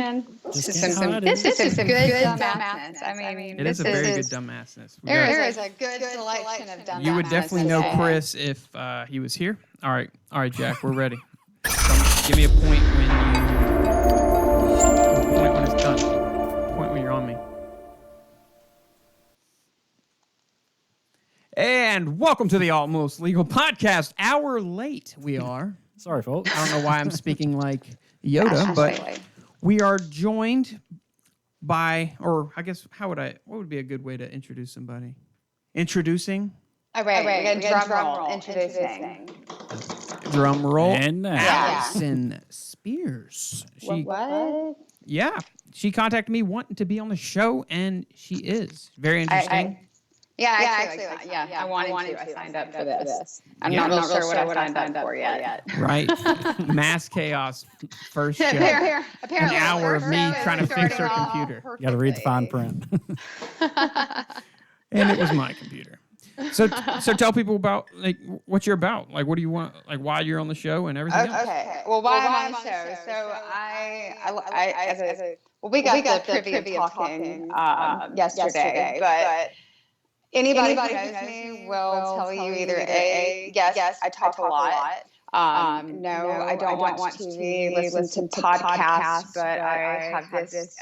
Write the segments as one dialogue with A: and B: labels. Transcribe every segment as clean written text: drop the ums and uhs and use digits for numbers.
A: This is some good dumbassness. I mean,
B: it is a very good dumbassness.
A: There is a good selection of dumbassness.
B: You would definitely know Chris if he was here. All right, Jack, we're ready. Give me a point when it's done. Point when you're on me. And welcome to the Almost Legal Podcast. Hour late we are.
C: Sorry, folks.
B: I don't know why I'm speaking like Yoda, but we are joined by, or I guess, what would be a good way to introduce somebody? Introducing?
A: All right, we got drum roll. Introducing.
B: Drum roll.
C: And
B: Allison Spears.
A: What?
B: Yeah. She contacted me wanting to be on the show, and she is. Very interesting.
A: I wanted to. I signed up for this. I'm not real sure what I signed up for yet.
B: Right. Mass Chaos. First show.
A: Apparently,
B: an hour of me trying to fix her computer.
C: You got to read the fine print.
B: And it was my computer. So tell people about what you're about. Like, what do you want? Like, why you're on the show and everything else.
A: Okay. Well, why I'm on the show? We got the privy talking yesterday, but anybody who knows me will tell you either A, yes, I talk a lot. No, I don't watch TV, listen to podcasts, but I have this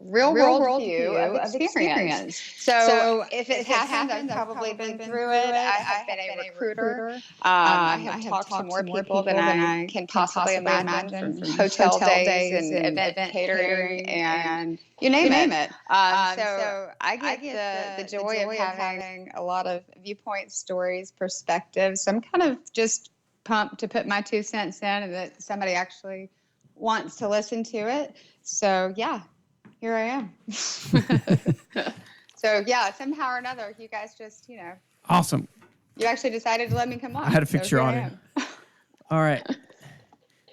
A: real world view of experience. So if it hasn't, I've probably been through it. I have been a recruiter. I have talked to more people than I can possibly imagine, from hotel days and event catering and you name it. So I get the joy of having a lot of viewpoints, stories, perspectives. So I'm kind of just pumped to put my 2 cents in and that somebody actually wants to listen to it. So yeah, here I am. So yeah, somehow or another, you guys just,
B: Awesome.
A: You actually decided to let me come on.
B: I had to fix your audio. All right.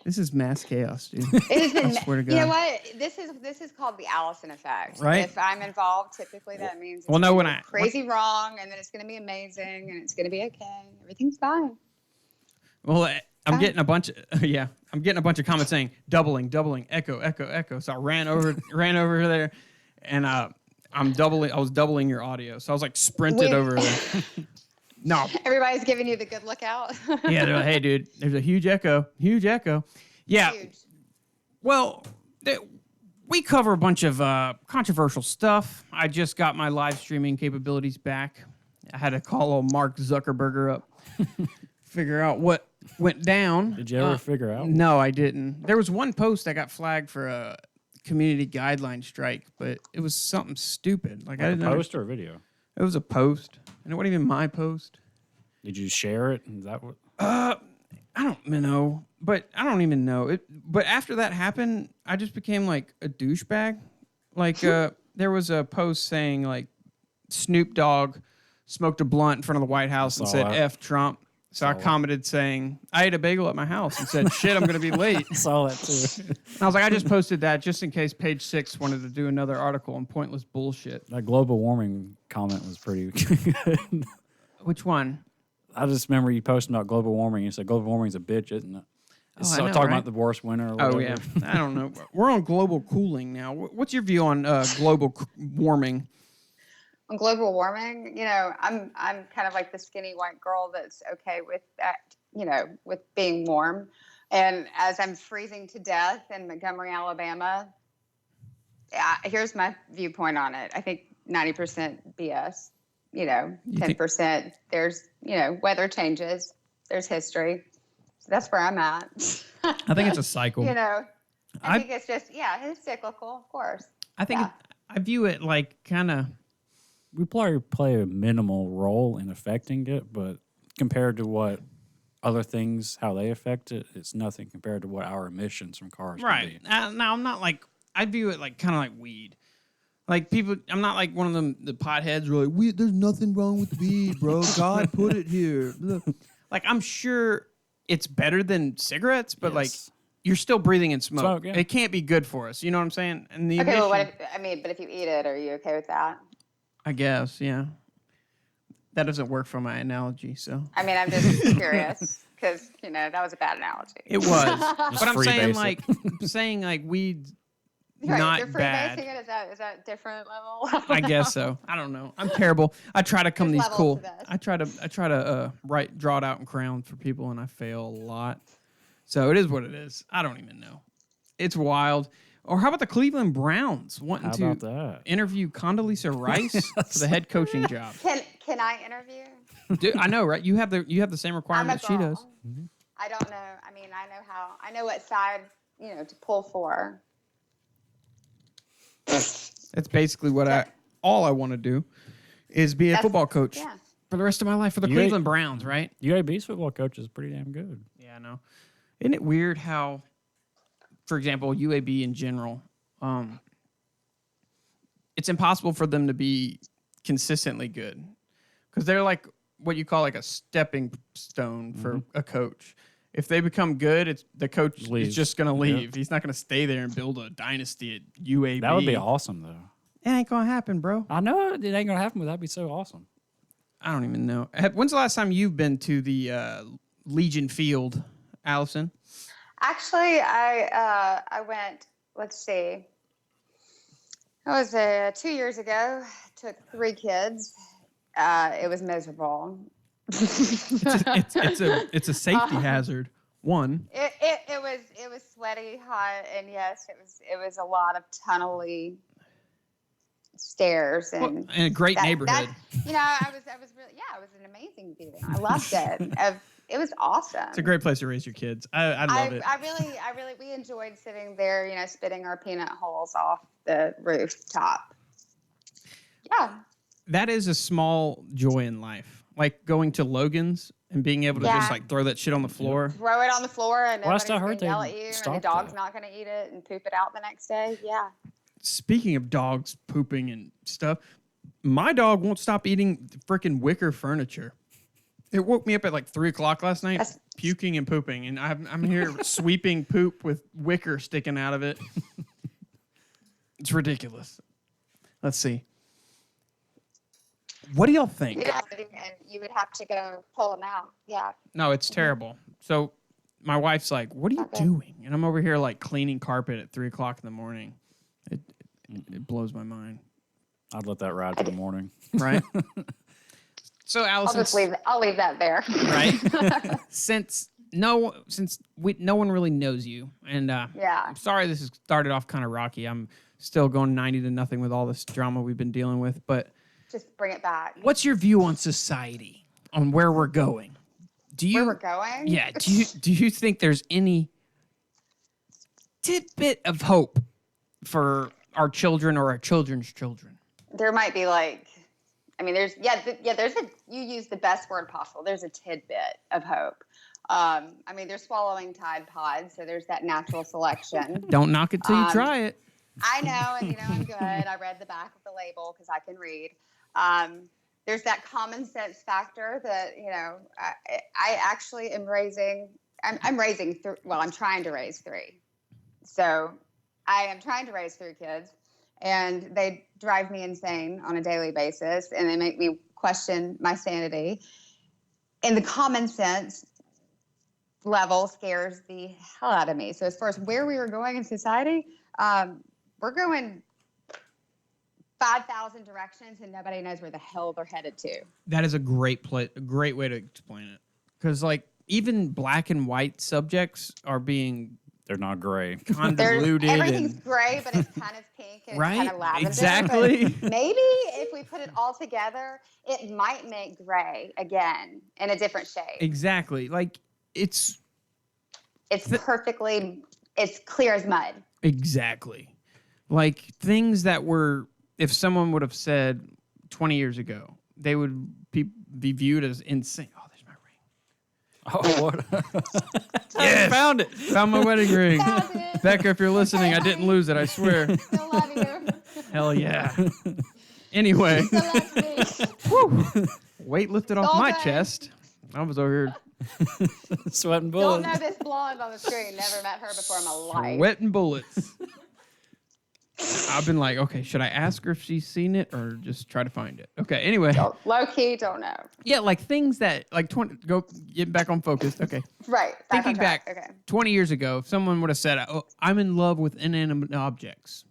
B: This is mass chaos, dude.
A: It has been,
B: I swear to God.
A: You know what? This is called the Allison effect.
B: Right.
A: If I'm involved, typically that means
B: it's
A: crazy wrong, and then it's going to be amazing, and it's going to be okay. Everything's fine.
B: Well, I'm getting a bunch of comments saying doubling, echo. So I ran over there, and I was doubling your audio. So I was like sprinted over there. No.
A: Everybody's giving you the good lookout.
B: Yeah, they're like, hey, dude, there's a huge echo. Yeah.
A: Huge.
B: Well, we cover a bunch of controversial stuff. I just got my live streaming capabilities back. I had to call old Mark Zuckerberg up, figure out what went down.
C: Did you ever figure out?
B: No, I didn't. There was one post that got flagged for a community guideline strike, but it was something stupid. Like I didn't know.
C: A post or a video?
B: It was a post, and it wasn't even my post.
C: Did you share it? Is that what?
B: I don't know, but I don't even know it. But after that happened, I just became like a douchebag. Like there was a post saying like Snoop Dogg smoked a blunt in front of the White House and said "F Trump." So I commented saying, I ate a bagel at my house and said, shit, I'm going to be late.
C: I saw that too.
B: And I was like, I just posted that just in case Page 6 wanted to do another article on pointless bullshit.
C: That global warming comment was pretty good.
B: Which one?
C: I just remember you posting about global warming. You said global warming's a bitch, isn't it?
B: I know,
C: talking
B: right?
C: about the worst winter or whatever.
B: Oh, yeah. I don't know. We're on global cooling now. What's your view on global warming?
A: On global warming, I'm kind of like the skinny white girl that's okay with that, with being warm. And as I'm freezing to death in Montgomery, Alabama, here's my viewpoint on it. I think 90% BS, 10% there's, weather changes, there's history. So that's where I'm at.
B: I think it's a cycle.
A: I think it's just, it's cyclical, of course.
B: I think I view it like kind of.
C: We probably play a minimal role in affecting it, but compared to what other things, how they affect it, it's nothing compared to what our emissions from cars can be.
B: Now, I'm not like, I view it like kind of like weed. Like people, I'm not like one of them, the potheads who are like, there's nothing wrong with weed, bro. God put it here. Like, I'm sure it's better than cigarettes, but like, you're still breathing in smoke. It can't be good for us. You know what I'm saying? And the
A: but if you eat it, are you okay with that?
B: I guess, yeah. That doesn't work for my analogy, so.
A: I'm just curious because that was a bad analogy.
B: It was, but I'm saying saying like weed
A: Right,
B: not
A: you're
B: bad.
A: freebasing it. Is that different level?
B: I guess so. I don't know. I'm terrible. I try to come
A: There's
B: these
A: levels
B: cool.
A: to this.
B: I try to draw it out in crowns for people, and I fail a lot. So it is what it is. I don't even know. It's wild. Or how about the Cleveland Browns wanting
C: How
B: to
C: about that?
B: interview Condoleezza Rice for the head coaching job?
A: Can I interview?
B: Dude, I know, right? You have the same
A: I'm a
B: requirements she
A: girl.
B: does.
A: I don't know. I mean, I know what side, to pull for.
B: That's basically what all I want to do is be a football coach
A: Yeah.
B: for the rest of my life for the
C: You
B: Cleveland Browns, right?
C: UAB's football coach is pretty damn good.
B: Yeah, I know. Isn't it weird how, for example, UAB in general, it's impossible for them to be consistently good because they're like what you call like a stepping stone for a coach. If they become good, the coach
C: Leaves.
B: is just going to leave.
C: Yep.
B: He's not going to stay there and build a dynasty at UAB.
C: That would be awesome, though.
B: It ain't going to happen, bro.
C: I know it ain't gonna happen, but that'd be so awesome.
B: I don't even know. When's the last time you've been to the Legion Field, Allison?
A: Actually, I went. Let's see. It was 2 years ago. Took 3 kids. It was miserable.
B: It's a safety hazard. One.
A: It was sweaty, hot, and yes, it was a lot of tunnely stairs and
B: In a great neighborhood.
A: I was really it was an amazing view. I loved it. It was awesome.
B: It's a great place to raise your kids. I love it.
A: I really we enjoyed sitting there, spitting our peanut holes off the rooftop. Yeah.
B: That is a small joy in life. Like going to Logan's and being able to just like throw that shit on the floor.
A: Throw it on the floor and
C: Last I
A: nobody's
C: heard,
A: gonna yell
C: they
A: at you and the
C: stopped
A: dog's
C: that.
A: not gonna eat it and poop it out the next day. Yeah.
B: Speaking of dogs pooping and stuff, my dog won't stop eating freaking wicker furniture. It woke me up at like 3:00 last night, puking and pooping, and I'm here sweeping poop with wicker sticking out of it. It's ridiculous. Let's see. What do y'all think?
A: Yeah, and you would have to go pull them out. Yeah.
B: No, it's terrible. So my wife's like, "What are you doing?" And I'm over here like cleaning carpet at 3:00 in the morning. It blows my mind.
C: I'd let that ride for the morning.
B: Right? So Allison,
A: I'll leave that there.
B: right? since no one really knows you, and
A: Yeah.
B: I'm sorry this has started off kind of rocky. I'm still going 90-0 with all this drama we've been dealing with. But
A: Just bring it back.
B: what's your view on society, on where we're going?
A: Where we're going?
B: Yeah. Do you think there's any tidbit of hope for our children or our children's children?
A: There might be there's you use the best word possible. There's a tidbit of hope. They're swallowing Tide Pods, so there's that natural selection.
B: Don't knock it till you try it.
A: I know, and I'm good. I read the back of the label because I can read. There's that common sense factor that I actually am raising. I'm trying to raise 3. So I am trying to raise 3 kids, and they drive me insane on a daily basis, and they make me question my sanity. And the common sense level scares the hell out of me. So as far as where we are going in society, we're going 5,000 directions, and nobody knows where the hell they're headed to.
B: That is a great way to explain it. Because even black and white subjects are being
C: They're not gray.
B: convoluted.
A: Everything's
B: and,
A: gray, but it's kind of pink and
B: right?
A: it's kind of lavender.
B: Exactly.
A: But maybe if we put it all together, it might make gray again in a different shade.
B: Exactly. It's
A: It's clear as mud.
B: exactly. Things that were, if someone would have said 20 years ago, they would be viewed as insane. Oh, there's my ring.
C: Oh, what?
B: Yes.
C: Found it.
B: Found my wedding ring.
A: Found it.
B: Becca, if you're listening, I didn't lose it, I swear.
A: Still love you.
B: Hell yeah. Anyway,
A: Still love me.
B: whew, weight lifted off
A: All
B: my
A: day.
B: chest. I was over here
C: Sweating
A: Don't
C: bullets.
A: know this blonde on the screen. Never met her before in my life.
B: sweating bullets. I've been like, okay, should I ask her if she's seen it or just try to find it? Okay, anyway.
A: Low key, don't know.
B: Yeah, things that, 20, getting back on focus. Okay.
A: Right.
B: Thinking
A: on track.
B: back
A: Okay.
B: 20 years ago, if someone would have said, oh, I'm in love with inanimate objects,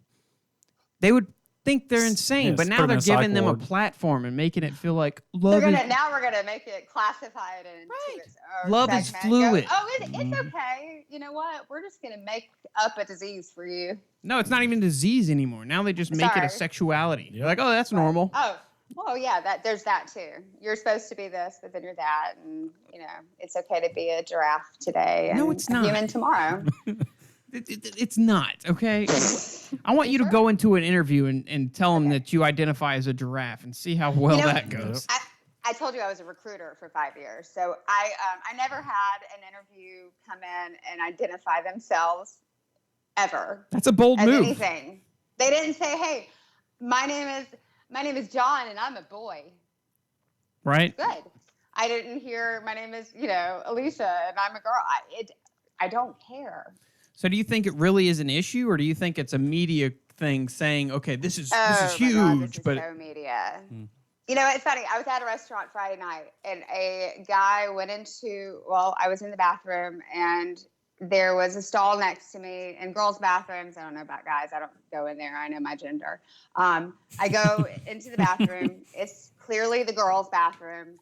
B: they would think they're insane.
C: Yes,
B: but
C: put
B: now
C: 'em in
B: they're
C: a psych
B: giving them a
C: ward.
B: platform and making it feel like
A: We're
B: love is
A: now we're gonna make it classified into its own
B: Love is
A: segment.
B: fluid.
A: Go, oh, it's okay. You know what? We're just gonna make up a disease for you.
B: No, it's not even disease anymore. Now they just make it a
A: Sorry.
B: sexuality.
C: Yep.
B: You're like, oh, that's normal.
A: Oh, well, yeah. There's that too. You're supposed to be this, but then you're that, and it's okay to be a giraffe today and
B: No, it's
A: a
B: not.
A: human tomorrow.
B: It's not, okay? I want you to go into an interview and tell them that you identify as a giraffe and see how well that goes.
A: I told you I was a recruiter for 5 years, so I never had an interview come in and identify themselves ever
B: That's a bold
A: as
B: move.
A: anything. They didn't say, "Hey, my name is John and I'm a boy."
B: Right?
A: Good. I didn't hear my name is Alicia and I'm a girl. I don't care.
B: So do you think it really is an issue, or do you think it's a media thing saying, okay, this is
A: Oh
B: huge,
A: my God, this is
B: but
A: so media. It's funny. I was at a restaurant Friday night, and a guy went into. Well, I was in the bathroom, and there was a stall next to me. In girls' bathrooms, I don't know about guys. I don't go in there. I know my gender. I go into the bathroom. It's clearly the girls' bathroom.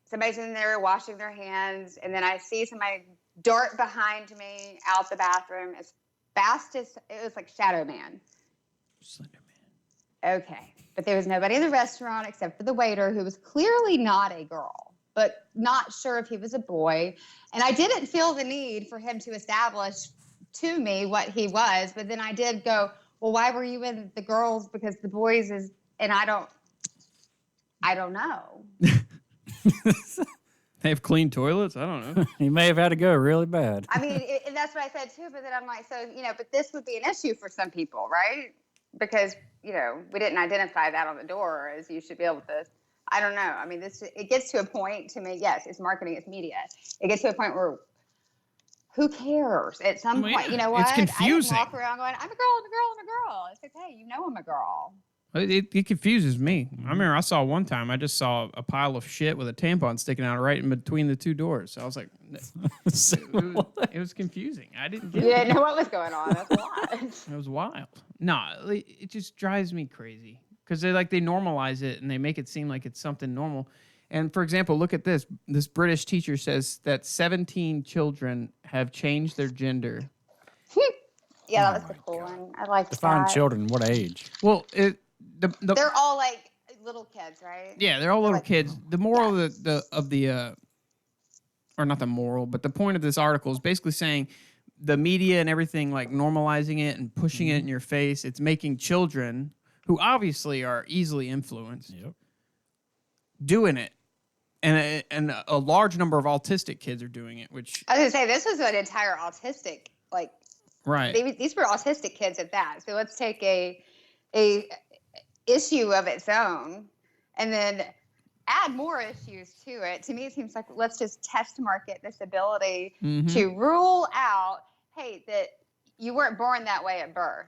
A: Somebody's in there washing their hands, and then I see somebody dart behind me out the bathroom as fast as it was like Shadow Man.
B: Slender Man.
A: Okay. But there was nobody in the restaurant except for the waiter, who was clearly not a girl, but not sure if he was a boy. And I didn't feel the need for him to establish to me what he was. But then I did go, well, why were you in the girls? Because the boys is, and I don't know.
B: They have clean toilets? I don't know.
C: He may have had to go really bad.
A: I mean, and that's what I said too. But then I'm like, but this would be an issue for some people, right? Because, we didn't identify that on the door as you should be able to. I don't know. I mean, it gets to a point to me. Yes, it's marketing, it's media. It gets to a point where who cares? At some
B: Well,
A: point,
B: yeah,
A: you know what?
B: it's confusing.
A: I didn't walk around going, I'm a girl, I'm a girl, I'm a girl. It's okay. I'm a girl.
B: It confuses me. I remember I saw one time, I just saw a pile of shit with a tampon sticking out right in between the two doors. I was like, it was confusing. I didn't get
A: You
B: it.
A: didn't know what was going on. That's a lot.
B: It was wild. No, it just drives me crazy because they normalize it and they make it seem like it's something normal. And for example, look at this. This British teacher says that 17 children have changed their gender.
A: Yeah, that was the cool one. I liked
C: Define
A: that.
C: children. What age?
B: Well,
A: They're all like little kids, right?
B: yeah, they're all little
A: like-
B: kids. The moral of the or not the moral, but the point of this article is basically saying the media and everything like normalizing it and pushing it in your face. It's making children who obviously are easily influenced
C: Yep.
B: doing it, and a large number of autistic kids are doing it. Which
A: I was gonna say this was an entire autistic
B: right,
A: these were autistic kids at that. So let's take a issue of its own and then add more issues to it. To me, it seems like let's just test market this ability to rule out, hey, that you weren't born that way at birth.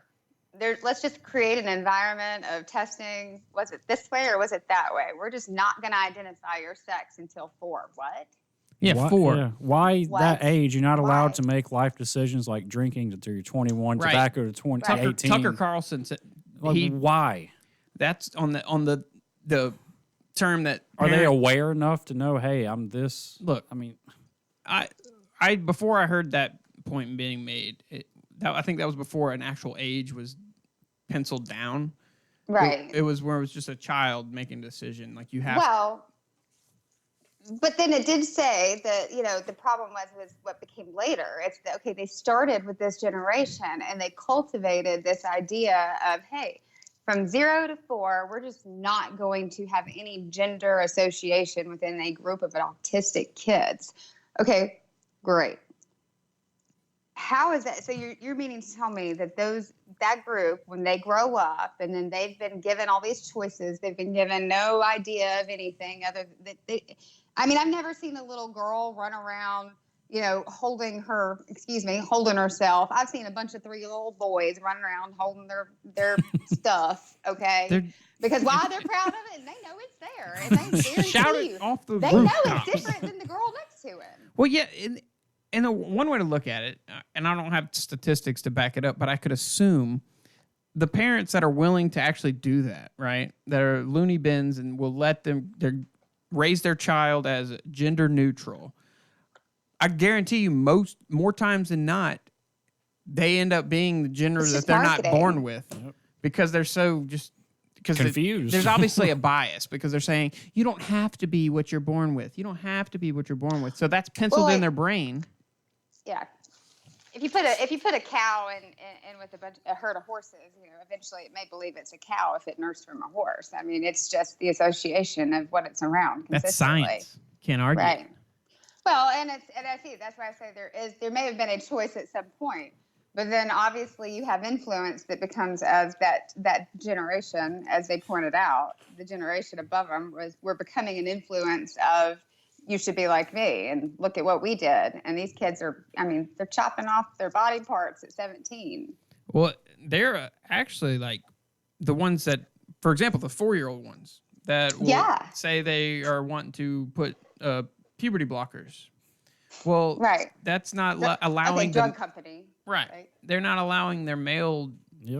A: Let's just create an environment of testing. Was it this way or was it that way? We're just not going to identify your sex until 4. What?
B: yeah,
C: Why,
B: 4.
C: yeah. Why
A: What?
C: that age? You're not allowed
A: Why?
C: to make life decisions like drinking until you're 21,
B: Right.
C: tobacco to 20,
A: Right.
C: 18.
B: Tucker Carlson said
C: Like, why?
B: that's on the term that
C: Are they
B: parent-
C: aware enough to know, hey, I'm this?
B: Look,
C: I mean,
B: I before I heard that point being made, I think that was before an actual age was penciled down.
A: Right.
B: It was where it was just a child making a decision. Like you have.
A: Well, but then it did say that, the problem was what became later. It's that, okay, they started with this generation and they cultivated this idea of, hey, from 0 to 4, we're just not going to have any gender association within a group of autistic kids. Okay, great. How is that? So you're meaning to tell me that that group, when they grow up and then they've been given all these choices, they've been given no idea of anything other than I've never seen a little girl run around, holding herself. I've seen a bunch of 3-year-old boys running around holding their stuff. Okay. Because why they're proud of it and they know it's there and they guarantee
B: Shout
A: you,
B: it off the
A: they know
B: rooftops.
A: it's different than the girl next to him.
B: Well, yeah, and one way to look at it, and I don't have statistics to back it up, but I could assume the parents that are willing to actually do that, right? That are loony bins and will let them raise their child as gender neutral. I guarantee you, more times than not, they end up being the gender
A: It's
B: that
A: just
B: they're
A: marketing.
B: not born with, because they're so just
C: Confused.
B: there's obviously a bias because they're saying you don't have to be what you're born with. You don't have to be what you're born with. So that's penciled in their brain.
A: Yeah. If you put a cow in with a herd of horses, eventually it may believe it's a cow if it nursed from a horse. I mean, it's just the association of what it's around.
B: That's science. Can't argue.
A: Right. Well, and I see that's why I say there may have been a choice at some point, but then obviously you have influence that becomes as that generation, as they pointed out, the generation above them we're becoming an influence of, you should be like me and look at what we did. And these kids they're chopping off their body parts at 17.
B: Well, they're actually like the ones that, for example, the 4-year-old ones that will say they are wanting to put puberty blockers. Well,
A: right.
B: That's not allowing
A: drug company.
B: Right. They're not allowing their male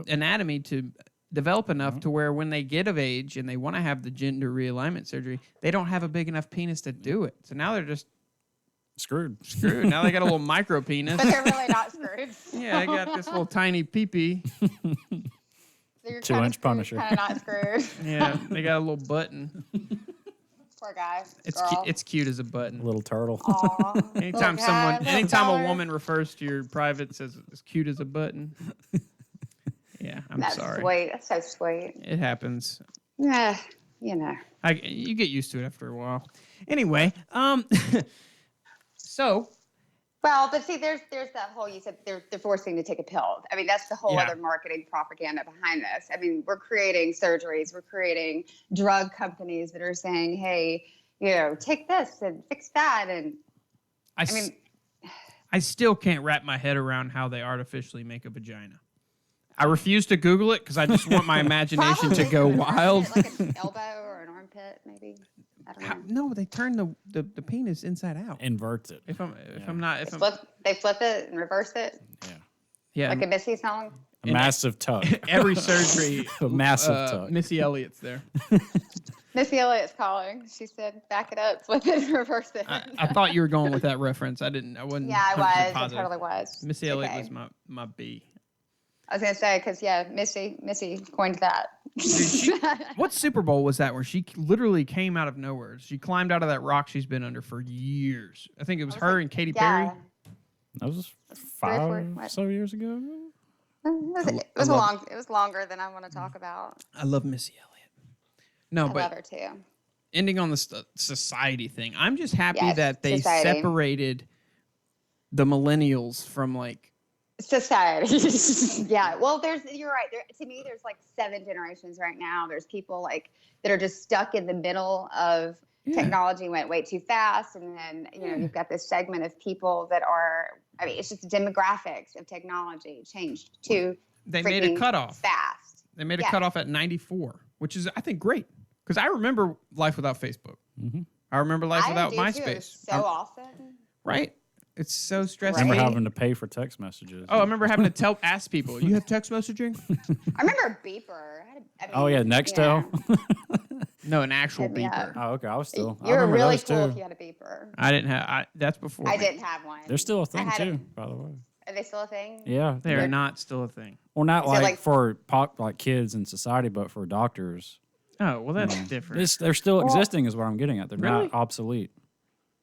B: anatomy to develop enough to where when they get of age and they want to have the gender realignment surgery, they don't have a big enough penis to do it. So now they're just
C: screwed.
B: Now they got a little micro penis.
A: But they're really not screwed.
B: Yeah, they got this little tiny pee-pee.
A: So you're
C: 2-inch Punisher.
A: Kind of not screwed.
B: Yeah, they got a little button.
A: Poor guy.
B: It's cute as a button.
C: Little turtle.
A: Aww.
B: Anytime a woman refers to your privates as cute as a button. Yeah,
A: That's
B: sorry.
A: Sweet. That's so sweet.
B: It happens.
A: Yeah,
B: You get used to it after a while. Anyway, so.
A: Well, but see, there's that whole, you said they're forcing to take a pill. I mean, that's the whole other marketing propaganda behind this. I mean, we're creating surgeries, we're creating drug companies that are saying, hey, take this and fix that. And
B: I still can't wrap my head around how they artificially make a vagina. I refuse to Google it because I just want my imagination to go wild.
A: Like an elbow or an armpit, maybe. I don't know.
B: No, they turn the penis inside out.
C: Inverts it.
B: They
A: flip it and reverse it.
B: Yeah.
A: Like a Missy song.
C: A massive tuck.
B: Every surgery,
C: a massive tuck.
B: Missy Elliott's there.
A: Missy Elliott's calling. She said, "Back it up, flip it, and reverse it."
B: I thought you were going with that reference. I wasn't.
A: Yeah, I was.
B: Positive.
A: I totally was.
B: Missy Elliott was my B.
A: I was gonna say because Missy coined that.
B: What Super Bowl was that where she literally came out of nowhere? She climbed out of that rock she's been under for years. I think it was her and Katy Perry.
C: That was 5 so years ago.
A: It was longer than I want to talk about.
B: I love Missy Elliott. No,
A: I love her too.
B: Ending on the society thing, I'm just happy that they separated the millennials from like
A: society. Yeah. Well, you're right. To me, there's like 7 generations right now. There's people like that are just stuck in the middle of technology went way too fast. And then, you've got this segment of people that are, it's just the demographics of technology changed to
B: they made a cutoff
A: fast.
B: They made a cutoff at 94, which is, I think, great. Because I remember life without Facebook. Mm-hmm. I remember life without MySpace.
A: It was so awesome.
B: Right? It's so stressful.
C: I remember having to pay for text messages.
B: Oh, I remember having to ask people, you have text messaging?
A: I remember Beeper.
C: Nextel.
B: No, an actual beeper.
C: Oh, okay. I was still.
A: You were really cool if you had a beeper.
B: I didn't have. That's before.
A: I didn't have one.
C: They're still a thing too, by the way.
A: Are they still a thing?
C: Yeah,
B: they are not still a thing.
C: Well, not like for like kids in society, but for doctors.
B: Oh, well, that's different.
C: They're still existing, is what I'm getting at. They're not obsolete.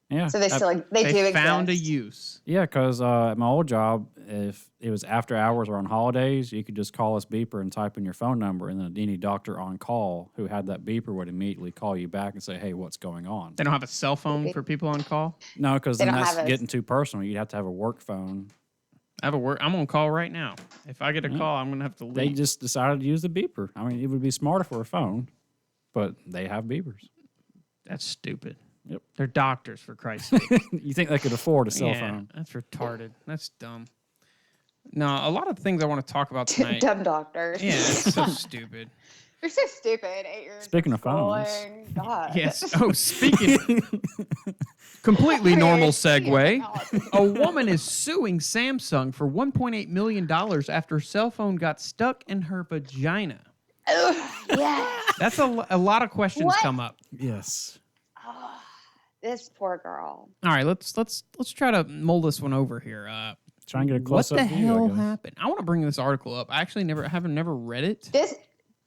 C: Yeah.
A: So they still they do exist.
B: Found a use.
C: Yeah, because at my old job, if it was after hours or on holidays, you could just call us beeper and type in your phone number, and then any doctor on call who had that beeper would immediately call you back and say, "Hey, what's going on?"
B: They don't have a cell phone for people on call?
C: No, because then that's getting too personal. You'd have to have a work phone.
B: I'm on call right now. If I get a call, I'm going to have to leave.
C: They just decided to use the beeper. I mean, it would be smarter for a phone, but they have beepers.
B: That's stupid.
C: Yep.
B: They're doctors, for Christ's sake.
C: You think they could afford a cell phone?
B: That's retarded. That's dumb. No, a lot of things I want to talk about tonight.
A: Dumb doctors.
B: Yeah, it's so stupid.
A: You're so stupid. 8 years.
C: Speaking of phones.
A: schooling. God.
B: Yes. Oh, speaking. Completely normal segue. A woman is suing Samsung for $1.8 million after her cell phone got stuck in her vagina.
A: Yeah.
B: That's a lot of questions
A: What?
B: come up.
C: Yes.
A: Oh, this poor girl.
B: All right, let's try to mull this one over here.
C: Try and get a
B: What
C: close-up
B: the
C: view, I
B: hell
C: guess.
B: happened? I want to bring this article up. I actually haven't read it.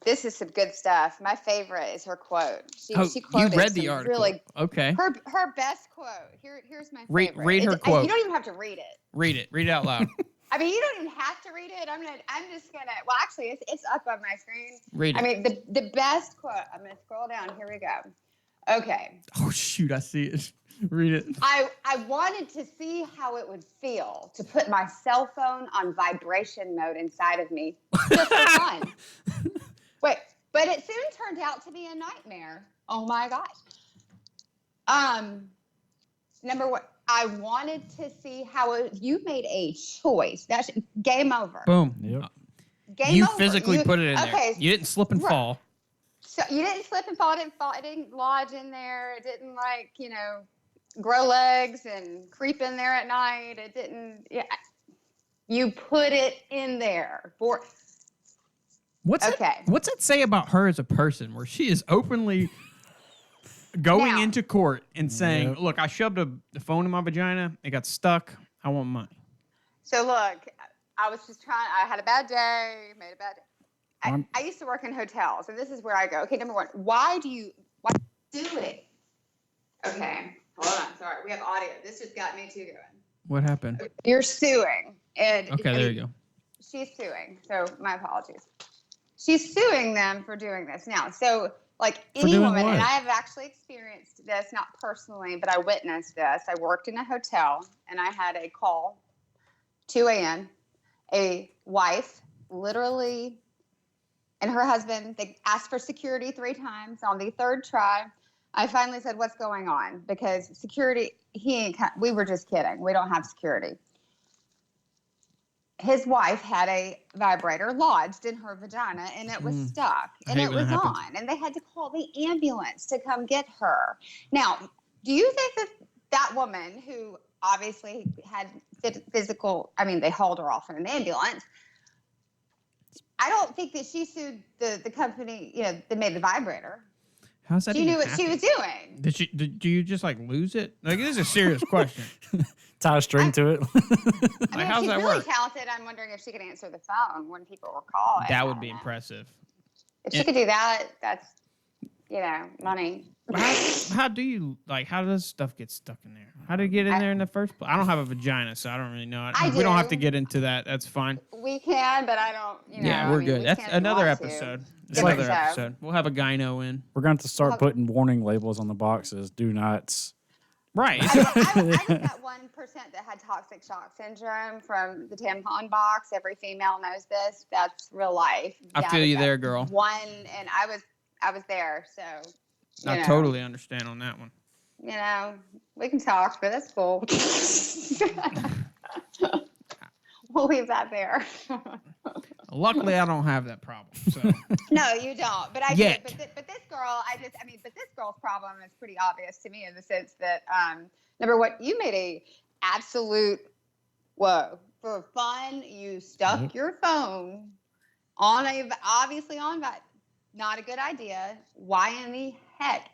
A: This is some good stuff. My favorite is her quote. She
B: You
A: quoted
B: read the
A: some
B: article.
A: Really,
B: Okay.
A: her best quote. Here's my
B: Read
A: favorite.
B: her quote.
A: You don't even have to read it.
B: Read it. Read it out loud.
A: I mean, you don't even have to read it. I'm just gonna. Well, actually, it's up on my screen.
B: Read it.
A: I mean, the best quote. I'm gonna scroll down. Here we go. Okay.
B: Oh shoot, I see it. Read it.
A: I wanted to see how it would feel to put my cell phone on vibration mode inside of me, just for fun. Wait, but it soon turned out to be a nightmare. Oh my gosh. Number one, I wanted to see how you made a choice. That's game over.
B: Boom.
C: Yep.
A: Game
B: You
A: over.
B: physically put it in there.
A: Okay.
B: You didn't slip and
A: Right.
B: fall.
A: So you didn't slip and fall. It didn't lodge in there. It didn't grow legs and creep in there at night. It didn't. Yeah. You put it in there for.
B: What's it say about her as a person where she is openly going
A: Now-
B: into court and saying,
C: Yep.
B: look, I shoved the phone in my vagina. It got stuck. I want money.
A: So look, I was just trying. I had a bad day. Made a bad day.
C: I'm-
A: I used to work in hotels, and this is where I go. Okay, number one, why do you do it? Okay, hold on. Sorry, we have audio. This just got me too going.
B: What happened?
A: You're suing, and
B: Okay, there you go.
A: She's suing. So my apologies. She's suing them for doing this now. So like any
C: doing
A: woman,
C: what?
A: and I have actually experienced this, not personally, but I witnessed this. I worked in a hotel, and I had a call, 2 a.m. A wife, literally, and her husband, they asked for security 3 times. On the 3rd try, I finally said, what's going on? Because security, we were just kidding. We don't have security. His wife had a vibrator lodged in her vagina, and it was stuck,
B: I
A: and
B: hate
A: it
B: when
A: was
B: that happens.
A: on, and they had to call the ambulance to come get her. Now, do you think that woman who obviously had physical, I mean, they hauled her off in an ambulance, I don't think that she sued the company, that made the vibrator.
B: How's that
A: She
B: even
A: knew what she
B: happen?
A: was doing.
B: Did you just lose it? This is a serious question.
C: Tie a string to it.
A: I
B: Like,
A: mean,
B: how's
A: she's
B: that
A: really
B: work?
A: talented. I'm wondering if she could answer the phone when people were calling.
B: That
A: I
B: would
A: don't
B: be
A: know.
B: impressive.
A: If she could do that, that's, money.
B: How do you how does stuff get stuck in there? How did it get in there in the first place? I don't have a vagina, so I don't really know. We don't have to
A: do.
B: get into that. That's fine.
A: We can, but I don't,
B: Yeah, we're good.
A: we
B: That's
A: can't if we
B: another
A: want to.
B: episode.
A: It's
B: Another
A: like-
B: episode. We'll have a gyno in.
C: We're going to have to start
A: Well-
C: putting warning labels on the boxes. Do not.
B: Right.
A: I was that 1% that had toxic shock syndrome from the tampon box. Every female knows this. That's real life.
B: I
A: That
B: feel
A: is
B: you
A: that
B: there, girl.
A: One, and I was there, so.
B: I totally understand on that one.
A: We can talk, but that's cool. We'll leave that there.
B: Luckily, I don't have that problem. So
A: No, you don't. But I
B: Yet.
A: do. But this girl, but this girl's problem is pretty obvious to me in the sense that number one, you made a absolute for fun. You stuck your phone on not a good idea. Why in the heck?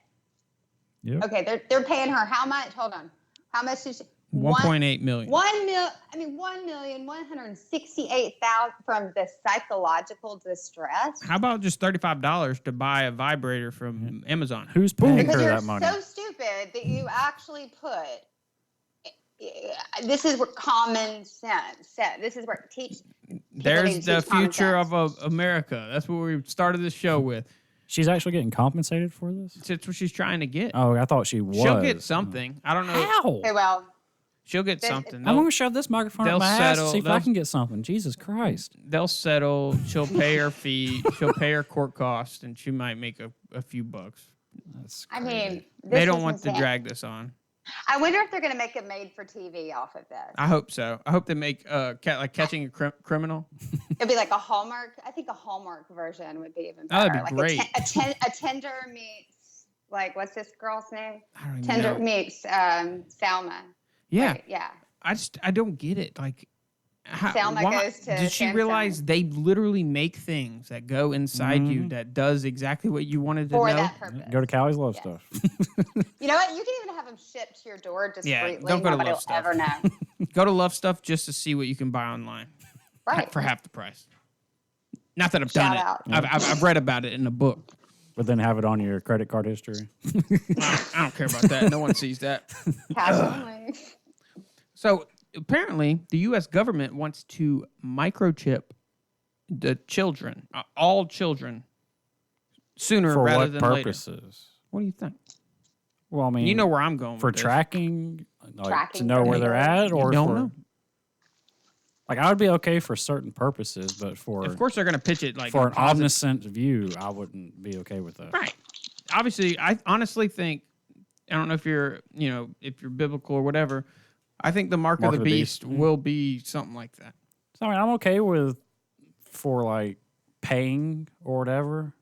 C: Yep.
A: Okay, they're paying her how much? Hold on, how much is she?
B: 1.8 million.
A: 1,168,000 from the psychological distress.
B: How about just $35 to buy a vibrator from Amazon?
C: Who's paying
A: Because
C: her
A: you're
C: that money?
A: so stupid that you actually put. This is where common sense. This is where teach.
B: There's the
A: teach common
B: future
A: sense.
B: of America. That's what we started this show with.
C: She's actually getting compensated for this?
B: That's what she's trying to get.
C: Oh, I thought she was.
B: She'll get something. I don't know.
C: How?
A: Okay, well,
B: She'll get
A: This-
B: something.
C: I'm
B: They'll,
C: going to shove this microphone
B: they'll
C: up my ass
B: settle-
C: to see if
B: they'll-
C: I can get something. Jesus Christ.
B: they'll settle. She'll pay her fee. She'll pay her court costs, and she might make a few bucks.
C: That's
A: I
C: crazy.
A: mean,
B: They
A: this
B: don't
A: is
B: want to
A: insane.
B: drag this on.
A: I wonder if they're going to make a made-for-TV off of this.
B: I hope so. I hope they make like Catching a Criminal.
A: It'd be like a Hallmark. I think a Hallmark version would be even
B: Oh,
A: better.
B: that'd be
A: like
B: great.
A: A Tender meets, like, what's this girl's name?
B: I don't even
A: Tender
B: know.
A: meets Selma.
B: Yeah,
A: Right, yeah.
B: I don't get it. Like,
A: Selma goes to
B: did she
A: Samsung.
B: realize they literally make things that go inside you that does exactly what you wanted to
A: For
B: know?
A: that purpose.
C: Go to Callie's Love
A: Yes.
C: Stuff.
A: You know what? You can even have them shipped to your door discreetly.
B: don't go to
A: Nobody
B: Love
A: will
B: Stuff.
A: ever know.
B: Go to Love Stuff just to see what you can buy online
A: Right.
B: for half the price. Not that I've
A: Shout
B: done
A: out.
B: it. I've read about it in a book.
C: But then have it on your credit card history.
B: I don't care about that. No one sees that.
A: Cash only.
B: So apparently, the U.S. government wants to microchip the children, all children, sooner
C: For
B: rather
C: what
B: than
C: purposes?
B: later. What do you think?
C: Well, I mean,
B: You know where I'm going
C: for
B: with this.
C: tracking, like,
A: Tracking
C: to know where they're at,
B: You
C: or
B: don't
C: for
B: know.
C: like I would be okay for certain purposes, but for
B: Of course, they're going to pitch it like
C: for
B: in
C: an
B: positive-
C: omniscient view, I wouldn't be okay with that.
B: Right. Obviously, I honestly think, I don't know if you're biblical or whatever. I think the mark of the beast will be something like that.
C: So I mean, I'm okay with for like paying or whatever.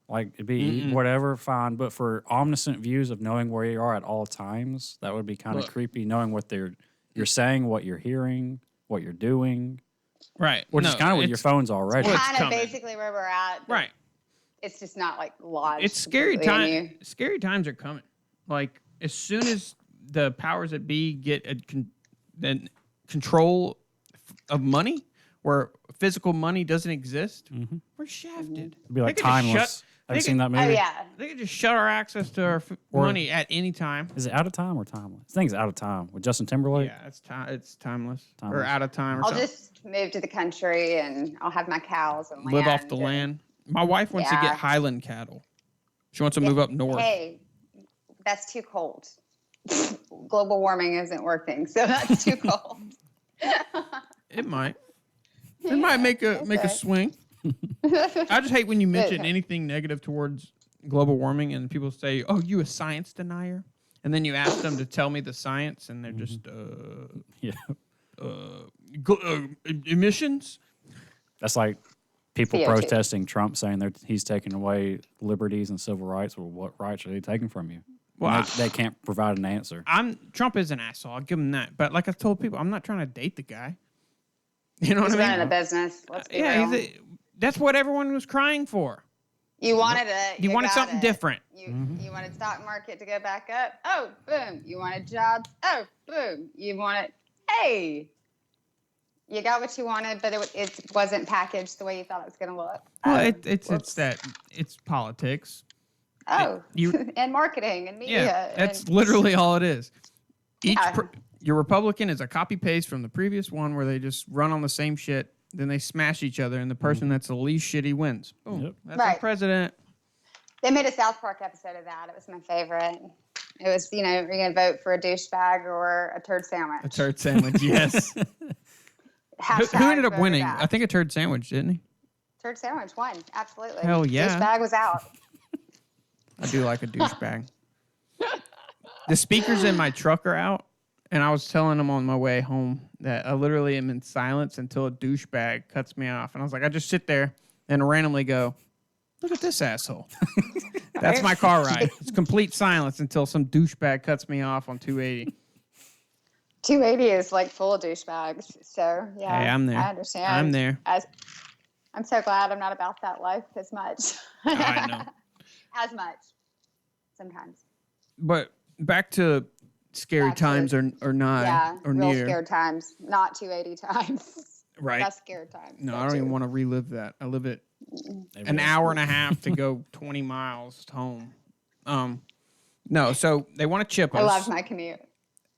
C: Like it'd be whatever, fine. But for omniscient views of knowing where you are at all times, that would be kind of
B: Look.
C: creepy. Knowing what you're saying, what you're hearing, what you're doing,
B: Right.
C: which is kind of with your phones already.
B: Well, it's
A: Kind of
B: coming.
A: basically where we're at. but
B: Right.
A: It's just not like lodged.
B: It's scary
A: completely in
B: time.
A: you.
B: Scary times are coming. Like as soon as the powers that be get then control of money, where physical money doesn't exist, we're shafted.
C: It'd be like
B: They could just
C: Timeless. Have
B: they
C: you seen
B: could-
C: that movie?
A: Oh yeah.
B: They could just shut our access to our money at any time.
C: Is it Out of Time or Timeless? I think it's Out of Time with Justin Timberlake.
B: Yeah, it's it's timeless or
C: Timeless.
B: out of time or
A: I'll
B: something.
A: just move to the country and I'll have my cows and
B: Live off the
A: and-
B: land. My wife wants to
A: Yeah.
B: get Highland cattle. She wants to move up north.
A: Hey, that's too cold. Global warming isn't working, so that's too cold.
B: It might. It might make a
A: okay.
B: swing. I just hate when you mention anything negative towards global warming and people say, "Oh, you a science denier?" And then you ask them to tell me the science, and they're just
C: Yeah.
B: emissions.
C: That's like people
A: CO2.
C: protesting Trump saying he's taking away liberties and civil rights. Well, what rights are they taking from you?
B: Well,
C: And they can't provide an answer.
B: Trump is an asshole. I'll give him that. But like I've told people, I'm not trying to date the guy. You know
A: He's
B: what I
A: running
B: mean?
A: a business. Let's be
B: Yeah,
A: real.
B: that's what everyone was crying for.
A: You wanted it.
B: You wanted
A: got
B: something
A: it.
B: different.
A: You wanted stock market to go back up. Oh, boom. You wanted jobs. Oh, boom. You wanted. Hey, you got what you wanted, but it wasn't packaged the way you thought it was going to look.
B: Well,
A: Whoops.
B: it's politics.
A: Oh,
B: you-
A: and marketing and media.
B: Yeah, that's
A: and,
B: literally all it is.
A: Yeah.
B: Your Republican is a copy paste from the previous one where they just run on the same shit, then they smash each other, and the person that's the least shitty wins. Boom.
C: Yep.
B: That's our
A: Right.
B: president.
A: They made a South Park episode of that. It was my favorite. It was, are you going to vote for a douchebag or a turd sandwich?
B: A turd sandwich, yes. who
A: Hashtag
B: ended up
A: vote or
B: winning?
A: die.
B: I think a turd sandwich, didn't he?
A: Turd sandwich won. Absolutely.
B: Hell yeah.
A: Douchebag was out.
B: I do like a douchebag. The speakers in my truck are out, and I was telling them on my way home that I literally am in silence until a douchebag cuts me off. And I was like, I just sit there and randomly go, look at this asshole. That's my car ride. It's complete silence until some douchebag cuts me off on 280.
A: 280 is like full of douchebags. So, yeah.
B: Hey, I'm there.
A: I understand.
B: I'm there.
A: I'm so glad I'm not about that life as much.
B: I know.
A: As much. Sometimes.
B: But back to scary
A: Back to-
B: times or not
A: Yeah.
B: or
A: Real
B: near.
A: scared times. Not 280 times.
B: Right.
A: That's scared times.
B: No,
A: so
B: I don't even
A: too.
B: want to relive that. I live it
C: Every
B: an
C: day.
B: hour and a half to go 20 miles home. No, so they want to chip us.
A: I love my commute.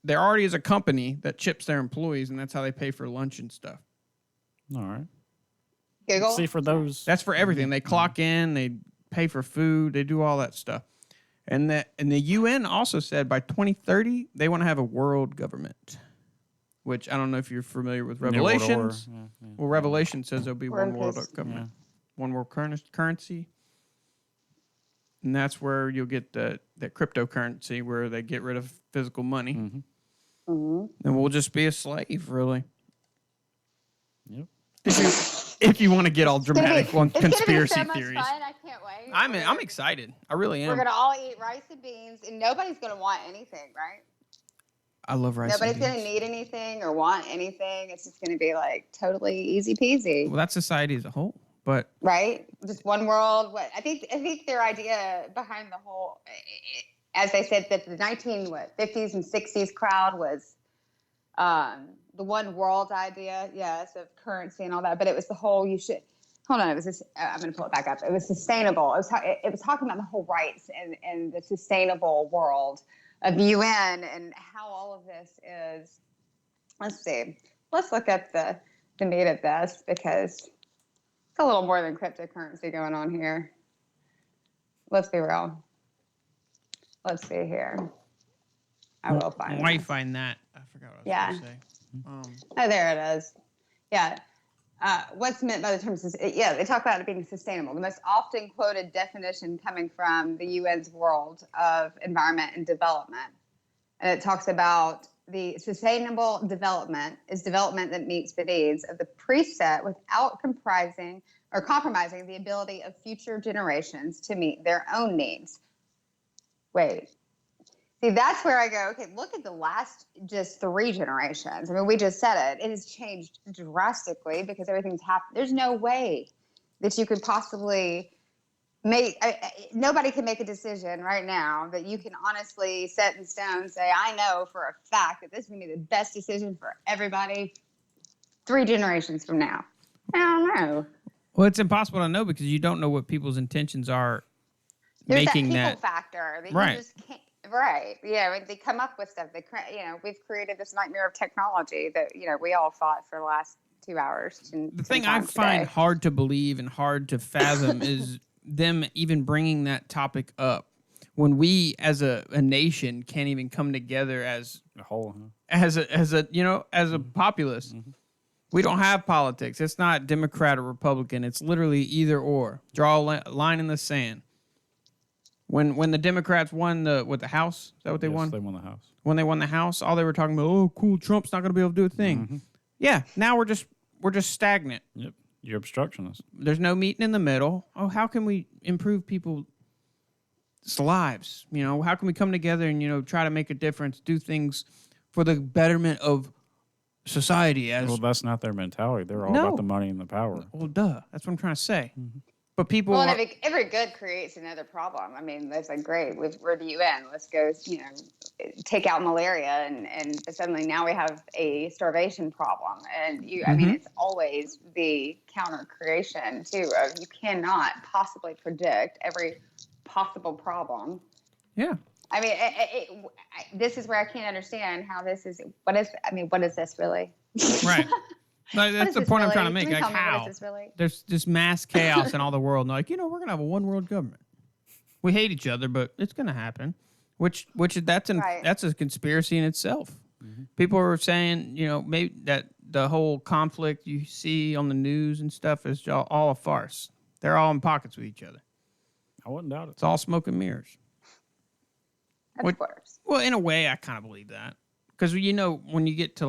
B: There already is a company that chips their employees, and that's how they pay for lunch and stuff.
C: All right.
A: Google.
C: See, for those.
B: That's for everything. They clock in, they pay for food, they do all that stuff. And the UN also said by 2030 they want to have a world government, which I don't know if you're familiar with
C: New World Order.
B: Revelations.
C: Yeah, yeah.
B: Well, Revelation says there'll be
A: We're
B: one
A: in
B: world
A: peace.
B: government, one world currency. and that's where you'll get that cryptocurrency where they get rid of physical money, and we'll just be a slave, really.
C: Yep.
B: If you want to get all dramatic on
A: It's
B: conspiracy
A: gonna be so
B: theories,
A: much fun. I can't wait.
B: I'm excited. I really
A: We're
B: am.
A: gonna all eat rice and beans, and nobody's gonna want anything, right?
B: I love rice.
A: Nobody's
B: and
A: gonna
B: beans.
A: need anything or want anything. It's just gonna be like totally easy peasy.
B: Well, that's society as a whole, but
A: Right? Just one world. What I think their idea behind the whole, as they said, that the 50s and 60s crowd was the one world idea, yes, of currency and all that. But it was the whole. Hold on. It was this. I'm going to pull it back up. It was sustainable. It was talking about the whole rights and the sustainable world of the UN and how all of this is. Let's see. Let's look up the meat of this because it's a little more than cryptocurrency going on here. Let's be real. Let's see here. I will find
B: why
A: this.
B: find that? I forgot what I was
A: Yeah.
B: going to say.
A: Oh, there it is. Yeah. What's meant by the term, they talk about it being sustainable. The most often quoted definition coming from the UN's World of Environment and Development. And it talks about the sustainable development is development that meets the needs of the preset without compromising the ability of future generations to meet their own needs. Wait. See, that's where I go, okay, look at the last just 3 generations. I mean, we just said it. It has changed drastically because everything's happened. There's no way that you could possibly nobody can make a decision right now that you can honestly set in stone and say, I know for a fact that this is going to be the best decision for everybody 3 generations from now. I don't know.
B: Well, it's impossible to know because you don't know what people's intentions are
A: There's
B: making
A: that
B: that.
A: people factor that
B: Right.
A: you just can't. Right. Yeah. When they come up with stuff. We've created this nightmare of technology that we all fought for the last 2 hours.
B: The thing I find hard to believe and hard to fathom is them even bringing that topic up when we, as a nation, can't even come together as
C: A whole.
B: as a populace. We don't have politics. It's not Democrat or Republican. It's literally either or. Draw a line in the sand. When the Democrats won the House, is that what they won?
C: They won the House.
B: When they won the House, all they were talking about, oh, cool, Trump's not going to be able to do a thing. Yeah, now we're just stagnant.
C: Yep. You're obstructionist.
B: There's no meeting in the middle. Oh, how can we improve people's lives? How can we come together and try to make a difference, do things for the betterment of society?
C: Well, that's not their mentality. They're all
B: No.
C: about the money and the power.
B: Well, duh. That's what I'm trying to say. But people.
A: Well, and every good creates another problem. I mean, that's like, great. We're the UN. Let's go, take out malaria. And suddenly now we have a starvation problem. And I mean, it's always the counter creation, too, of you cannot possibly predict every possible problem.
B: Yeah.
A: I mean, this is where I can't understand how this is. What is this really?
B: Right. Like, that's the point I'm trying to make.
A: Can you
B: Like,
A: tell me,
B: how?
A: what is this really?
B: There's just mass chaos in all the world. And like, we're going to have a one world government. We hate each other, but it's going to happen. That's a conspiracy in itself. People are saying, maybe that the whole conflict you see on the news and stuff is all a farce. They're all in pockets with each other.
C: I wouldn't doubt it.
B: It's all smoke and mirrors.
A: Of course.
B: Well, in a way, I kind of believe that. Because, when you get to,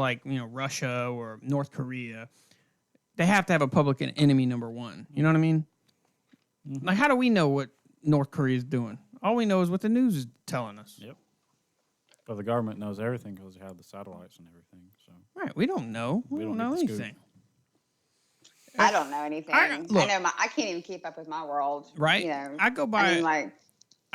B: Russia or North Korea, they have to have a public enemy number one. You know what I mean? Like, how do we know what North Korea is doing? All we know is what the news is telling us.
C: Yep. But the government knows everything because they have the satellites and everything. So
B: Right. We don't know. We don't know
C: get the scoop.
B: anything.
A: I don't know anything.
B: look.
A: I can't even keep up with my world.
B: Right? I go by
A: there's
B: a
A: like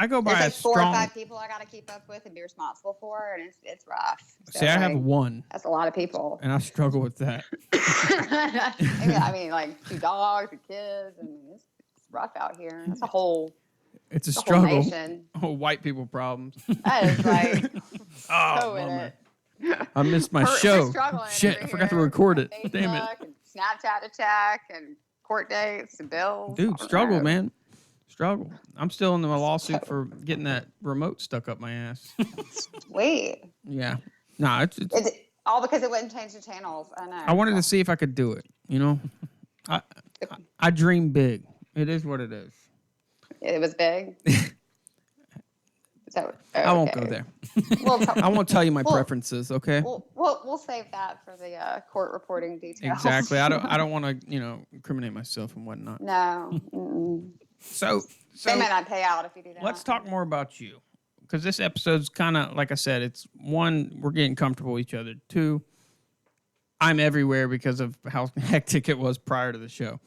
A: 4 or
B: strong...
A: 5 people I got to keep up with and be responsible for, and it's rough. So,
B: See, I have one,
A: That's a lot of people.
B: and I struggle with that.
A: I mean, like 2 dogs and kids. I mean, it's rough out here. That's a whole
B: It's a
A: whole
B: struggle.
A: nation.
B: Oh, white people problems.
A: That is like
B: Oh,
A: so in
B: bummer.
A: it.
B: I missed my
A: We're
B: show.
A: struggling
B: Shit,
A: over
B: I forgot to
A: here.
B: record it.
A: Facebook
B: Damn it.
A: And Snapchat attack and court dates and bills.
B: Dude,
A: I don't
B: struggle,
A: know.
B: man. Struggle. I'm still in the lawsuit for getting that remote stuck up my ass.
A: Wait.
B: Yeah. No, it's
A: It's all because it wouldn't change the channels. I know.
B: I wanted to see if I could do it, I dream big. It is what it is.
A: It was big. So
B: I won't go
A: okay.
B: there.
A: We'll
B: I won't tell you my
A: Well,
B: preferences. Okay.
A: we'll save that for the court reporting details.
B: Exactly. I don't want to incriminate myself and whatnot.
A: No. Mm-mm.
B: So
A: They might not pay out if you do that.
B: let's talk more about you, because this episode's kind of like I said. It's one, we're getting comfortable with each other. Two, I'm everywhere because of how hectic it was prior to the show.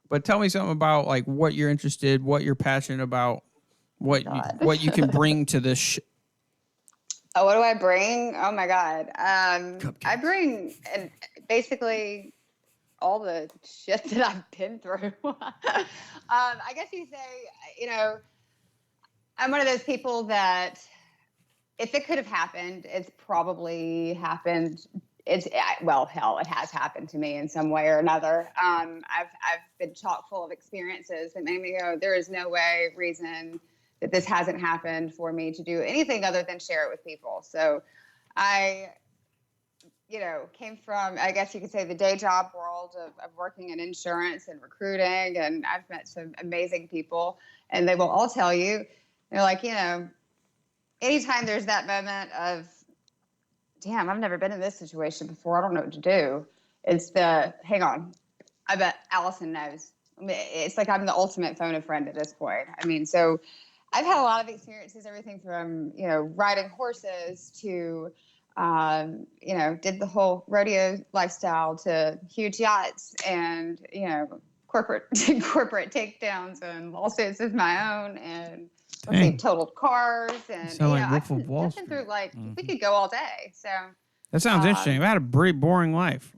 B: But tell me something about like what you're interested, what you're passionate about, what you can bring to this.
A: Oh, what do I bring? Oh my God. I
B: Cupcakes.
A: bring basically all the shit that I've been through. I guess you say, I'm one of those people that if it could have happened, it's probably happened. Hell, it has happened to me in some way or another. I've been chock full of experiences that made me go, there is no reason that this hasn't happened for me to do anything other than share it with people. So I, came from, I guess you could say, the day job world of working in insurance and recruiting. And I've met some amazing people, and they will all tell you, they're like, anytime there's that moment of, damn, I've never been in this situation before, I don't know what to do. It's hang on, I bet Allison knows. I mean, it's like I'm the ultimate phone a friend at this point. I mean, so I've had a lot of experiences, everything from, riding horses to, did the whole rodeo lifestyle to huge yachts and, corporate takedowns and lawsuits of my own, and totaled cars, and
B: Sound like Wolf
A: I've
B: of Wall
A: been
B: Street.
A: through we could go all day. So
B: That sounds interesting. I've had a pretty boring life.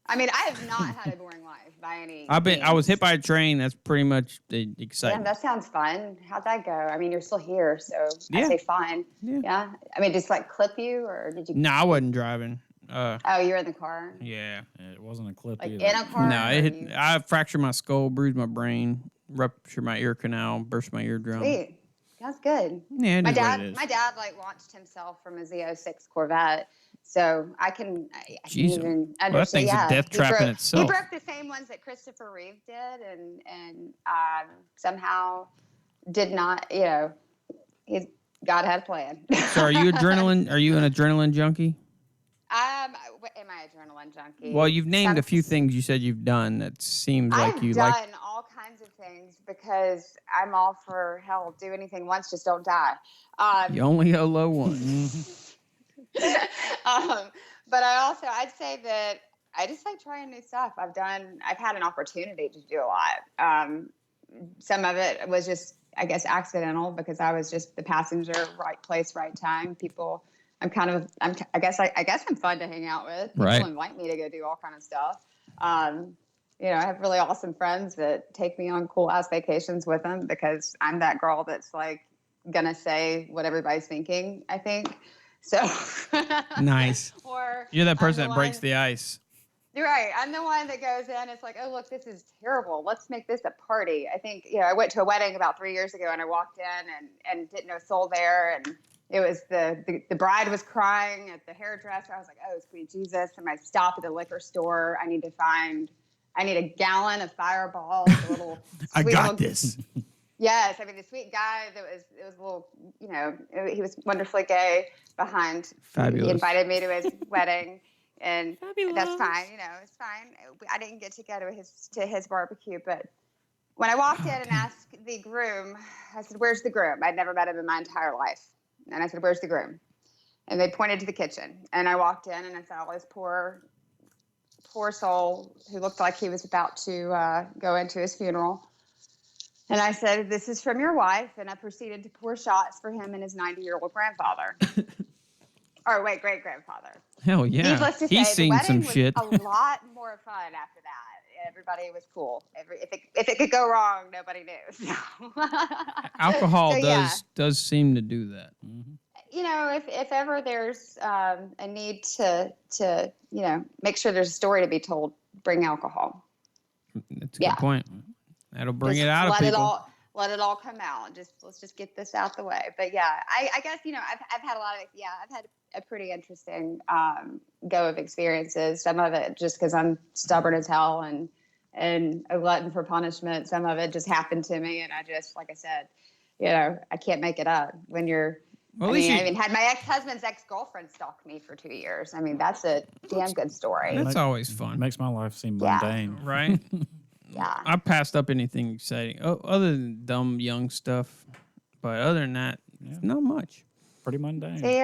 A: I mean, I have not had a boring life by any
B: I was
A: means.
B: hit by a train. That's pretty much the
A: Damn,
B: excitement.
A: that sounds fun. How'd that go? I mean, you're still here, so
B: Yeah.
A: I say fine.
B: Yeah.
A: I mean, just clip you, or did you?
B: No, I wasn't driving.
A: Oh, you were in the car.
B: Yeah.
C: It wasn't a clip
A: Like
C: either.
A: in a car.
B: No,
A: or you-
B: I fractured my skull, bruised my brain, ruptured my ear canal, burst my eardrum.
A: Sweet. That's good.
B: Yeah, it
A: My
B: is what it
A: dad
B: is.
A: launched himself from a Z06 Corvette, so I can
B: Jeez.
A: even
B: Well, that thing's a death trap in itself.
A: He broke the same ones that Christopher Reeve did, and somehow did not. God had a plan.
B: So, are you an adrenaline junkie?
A: Am I adrenaline junkie?
B: Well, you've named a few things you said you've done that seems like
A: I've
B: you
A: done
B: like.
A: all kinds of things because I'm all for hell. Do anything once, just don't die.
B: You only YOLO once.
A: But I'd say that I just like trying new stuff. I've had an opportunity to do a lot. Some of it was just, I guess, accidental because I was just the passenger, right place, right time. People, I guess I'm fun to hang out with. People
B: Right.
A: invite me to go do all kind of stuff. I have really awesome friends that take me on cool ass vacations with them because I'm that girl that's gonna say what everybody's thinking, I think. So
B: Nice.
A: Or
B: You're that person
A: I'm
B: that
A: the
B: breaks
A: one-
B: the ice.
A: You're right. I'm the one that goes in. It's like, oh, look, this is terrible. Let's make this a party. I think, I went to a wedding about 3 years ago, and I walked in and didn't know a soul there. And it was the bride was crying at the hairdresser. I was like, oh, sweet Jesus. And I stop at the liquor store. I need a gallon of Fireball. A little
B: I
A: sweet
B: got
A: little-
B: this.
A: Yes, I mean the sweet guy it was a little, he was wonderfully gay behind.
B: Fabulous.
A: He invited me to his wedding, and
B: Fabulous.
A: that's fine. It's fine. I didn't get to go to his barbecue, but when I walked in and asked the groom, I said, "Where's the groom?" I'd never met him in my entire life, and I said, "Where's the groom?" And they pointed to the kitchen, and I walked in and I saw this poor soul who looked like he was about to go into his funeral. And I said, "This is from your wife," and I proceeded to pour shots for him and his 90-year-old grandfather. Or wait, great-grandfather.
B: Hell yeah.
A: Needless to
B: He's
A: say,
B: seen
A: the wedding
B: some
A: was
B: shit.
A: a lot more fun after that. Everybody was cool. If it could go wrong, nobody knew. So.
B: Alcohol
A: So, yeah.
B: does seem to do that.
A: If ever there's a need to make sure there's a story to be told, bring alcohol.
B: That's a
A: Yeah.
B: good point. That'll bring
A: Just
B: it out of people.
A: Let it all come out. Let's just get this out the way. But yeah, I guess I've had I've had a pretty interesting go of experiences. Some of it just because I'm stubborn as hell and a glutton for punishment. Some of it just happened to me, and I just, like I said, I can't make it up. When you're
B: Well, at least
A: I even had my ex-husband's ex-girlfriend stalk me for 2 years. I mean, that's a damn good story.
B: that's always
C: It
B: fun,
C: makes my life seem
A: Yeah.
C: mundane.
B: right?
A: Yeah.
B: I passed up anything exciting, other than dumb young stuff. But other than that, not much.
C: Pretty mundane.
A: See,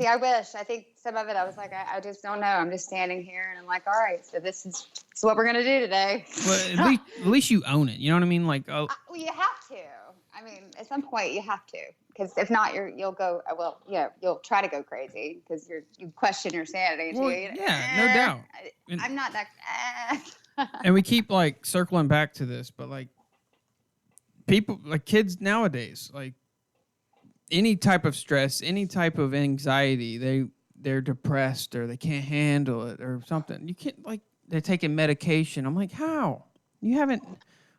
A: I wish. I think some of it, I was like, I just don't know. I'm just standing here, and I'm like, all right, so this is what we're gonna do today.
B: Well, at least you own it. You know what I mean? Like,
A: Well, you have to. I mean, at some point, you have to, because if not, you'll go. Well, you'll try to go crazy because you question your sanity.
B: well,
A: too.
B: yeah, no doubt.
A: I'm not that.
B: And we keep like circling back to this, but like people, like kids nowadays, like any type of stress, any type of anxiety, they're depressed or they can't handle it or something. You can't, like, they're taking medication. I'm like, how? You haven't.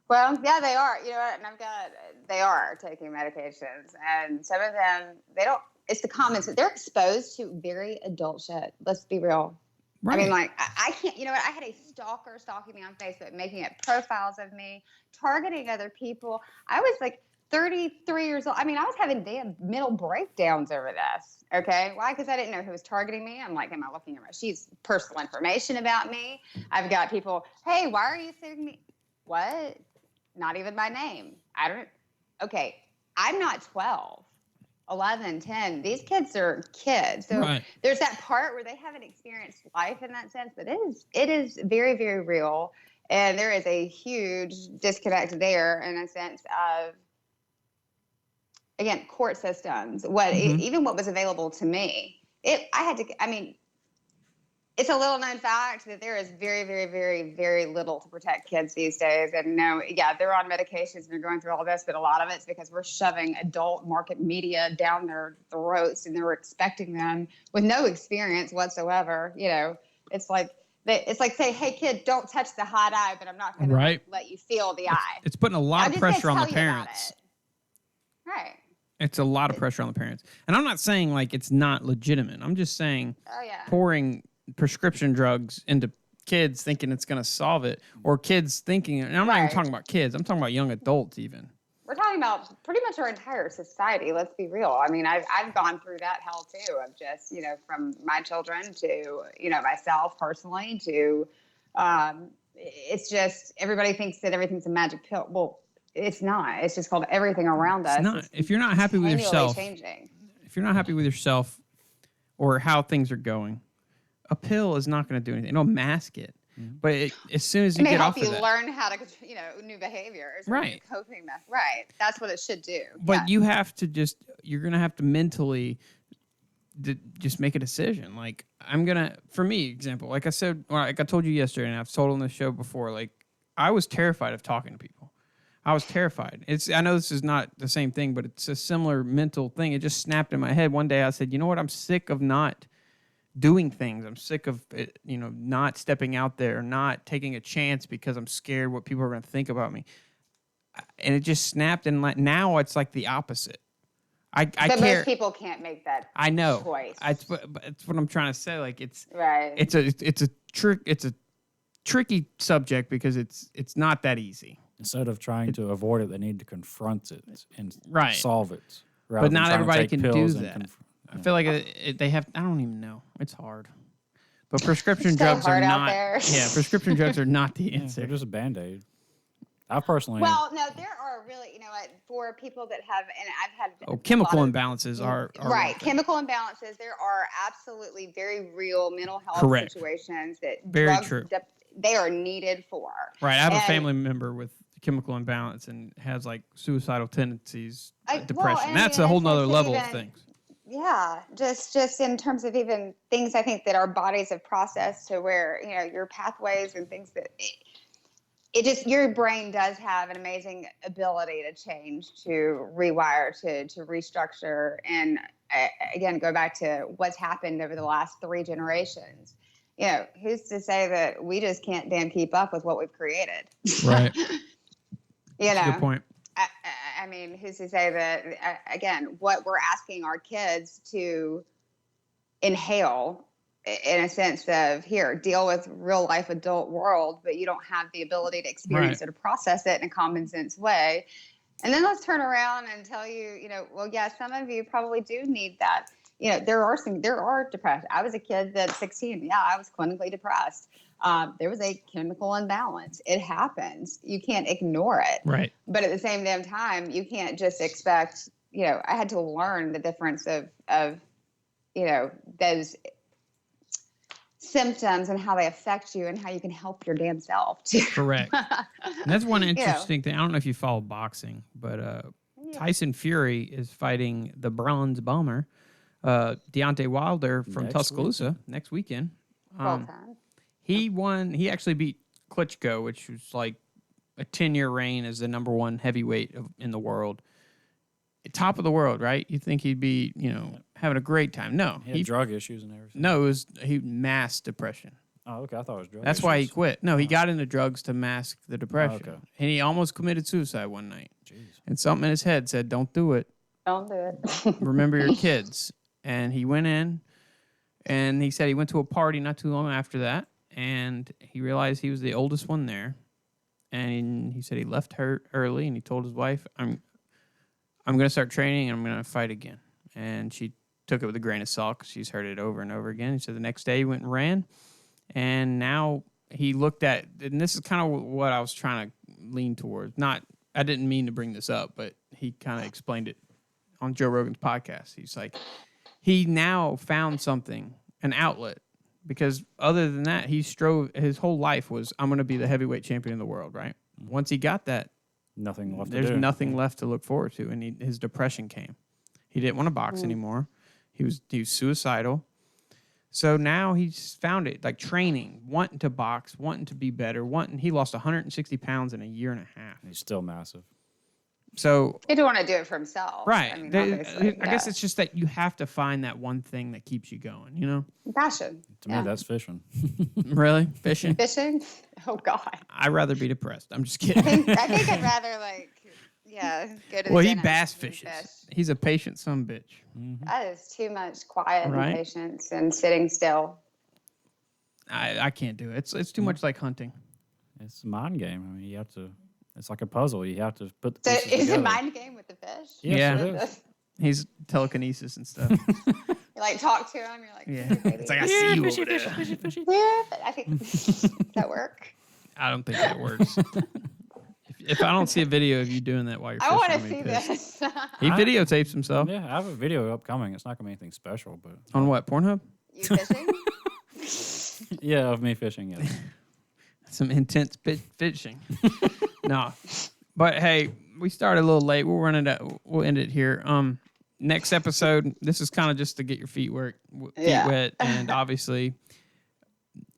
A: Well, yeah, they are. You know what? And they are taking medications, and some of them they don't. It's the comments that they're exposed to very adult shit. Let's be real.
B: Right.
A: I mean, like, I can't, you know what? I had a stalker stalking me on Facebook, making up profiles of me, targeting other people. I was like 33 years old. I mean, I was having damn mental breakdowns over this. Okay. Why? Because I didn't know who was targeting me. I'm like, am I looking at she's personal information about me? I've got people, hey, why are you suing me? What? Not even my name. Okay. I'm not 12. 11, 10. These kids are kids. So
B: Right.
A: There's that part where they haven't experienced life in that sense, but it is very, very real. And there is a huge disconnect there in a sense of, again, court systems. Even what was available to me, it's a little known fact that there is very, very, very, very little to protect kids these days. And they're on medications and they're going through all this, but a lot of it's because we're shoving adult market media down their throats and they're expecting them with no experience whatsoever. You know, it's like say, hey kid, don't touch the hot eye, but I'm not going to let you feel the eye.
B: It's putting a lot of pressure on the parents.
A: Right.
B: It's a lot of pressure on the parents. And I'm not saying like it's not legitimate. I'm just saying pouring prescription drugs into kids thinking it's going to solve it, or kids thinking, and I'm not even talking about kids, I'm talking about young adults even.
A: We're talking about pretty much our entire society. Let's be real. I mean, I've gone through that hell too, of just, from my children to, myself personally to, it's just, everybody thinks that everything's a magic pill. Well, it's not. It's just called everything around us.
B: It's not. If you're not happy with yourself, or how things are going, a pill is not going to do anything. It'll mask it. But as soon as you get off of that,
A: it may help you learn how to, new behaviors.
B: Right.
A: Coping method. Right. That's what it should do.
B: But you have to you're going to have to mentally just make a decision. Like, for me, example, like I said, like I told you yesterday, and I've told on the show before, like, I was terrified of talking to people. I was terrified. I know this is not the same thing, but it's a similar mental thing. It just snapped in my head. One day I said, you know what? I'm sick of not doing things. I'm sick of it, not stepping out there, not taking a chance because I'm scared what people are going to think about me. And it just snapped, and now it's like the opposite. But
A: most people can't make that.
B: I know.
A: Choice.
B: It's what I'm trying to say. Like it's
A: right.
B: It's a tricky subject because it's not that easy.
C: Instead of trying to avoid it, they need to confront it and solve it.
B: But not everybody can do that. I feel like they have. I don't even know. It's hard. But prescription drugs are not. Yeah, prescription drugs are not the answer.
C: They're just a Band-Aid. I personally.
A: Well, no, there are really, for people that have, and I've had.
B: Chemical imbalances are
A: right. Chemical imbalances. There are absolutely very real mental health situations that drugs,
B: true.
A: They are needed for.
B: Right. I have a family member with chemical imbalance and has like suicidal tendencies, depression. That's a whole nother level of things. Yeah,
A: just in terms of even things I think that our bodies have processed to where, your pathways and things that your brain does have an amazing ability to change, to rewire, to restructure. And again, go back to what's happened over the last 3 generations. Who's to say that we just can't damn keep up with what we've created?
B: Right.
A: Good
B: point.
A: I mean, who's to say that, again, what we're asking our kids to inhale in a sense of, here, deal with real life adult world, but you don't have the ability to experience it or process it in a common sense way. And then let's turn around and tell you, well, yeah, some of you probably do need that. There are depressed. I was a kid that's 16. Yeah, I was clinically depressed. There was a chemical imbalance. It happens. You can't ignore it.
B: Right.
A: But at the same damn time, you can't just expect, I had to learn the difference of those symptoms and how they affect you and how you can help your damn self too.
B: Correct. And that's one interesting thing. I don't know if you follow boxing, but Tyson Fury is fighting the Bronze Bomber, Deontay Wilder from Tuscaloosa next weekend. He won. He actually beat Klitschko, which was like a 10-year reign as the number one heavyweight in the world. Top of the world, right? You think he'd be, having a great time. No.
C: He had drug issues and everything.
B: No, it was mass depression.
C: Oh, okay. I thought it was drugs.
B: That's why he quit. No, he got into drugs to mask the depression.
C: Oh, okay.
B: And he almost committed suicide one night.
C: Jeez.
B: And something in his head said, don't do it.
A: Don't do it.
B: Remember your kids. And he went in, and he said he went to a party not too long after that, and he realized he was the oldest one there. And he said he left her early, and he told his wife, I'm going to start training, and I'm going to fight again. And she took it with a grain of salt because she's heard it over and over again. He said the next day he went and ran, and now he looked at, and this is kind of what I was trying to lean towards. I didn't mean to bring this up, but he kind of explained it on Joe Rogan's podcast. He's like, he now found something, an outlet, because other than that, he strove, his whole life was, I'm going to be the heavyweight champion of the world, right? Once he got that, there's nothing left to look forward to, and his depression came. He didn't want to box anymore. He was suicidal. So now he's found it, like training, wanting to box, wanting to be better, he lost 160 pounds in a year and a half.
C: He's still massive.
A: So he didn't want to do it for himself.
B: Right. I guess it's just that you have to find that one thing that keeps you going,
A: Passion.
C: To me, that's fishing.
B: Really? Fishing?
A: Fishing? Oh, God.
B: I'd rather be depressed. I'm just kidding.
A: I think I'd rather, go to the
B: Well, he
A: dentist
B: bass
A: and
B: fishes.
A: fish.
B: He's a patient son of a bitch.
C: Mm-hmm.
A: That is too much quiet
B: Right?
A: and patience and sitting still.
B: I can't do it. It's too much like hunting.
C: It's a mind game. I mean, you have to. It's like a puzzle. You have to put the
A: So
C: pieces
A: is
C: together.
A: it mind game with the fish?
C: Yes,
B: Yeah.
C: it is.
B: He's telekinesis and stuff.
A: You talk to him. You're like,
B: Yeah.
A: "Hey, baby."
B: It's like, I see you over there.
A: Yeah, but I think does that work?
B: I don't think that works. If I don't see a video of you doing that while you're
A: I
B: fishing,
A: want to
B: I'm gonna
A: see
B: be pissed.
A: this.
B: He videotapes himself.
C: Yeah, I have a video upcoming. It's not gonna be anything special, but
B: On what, Pornhub?
A: You fishing?
C: yeah, of me fishing. Yes.
B: Some intense fishing. No. But hey, we started a little late. We'll end it here. Next episode, this is kind of just to get your feet wet, and obviously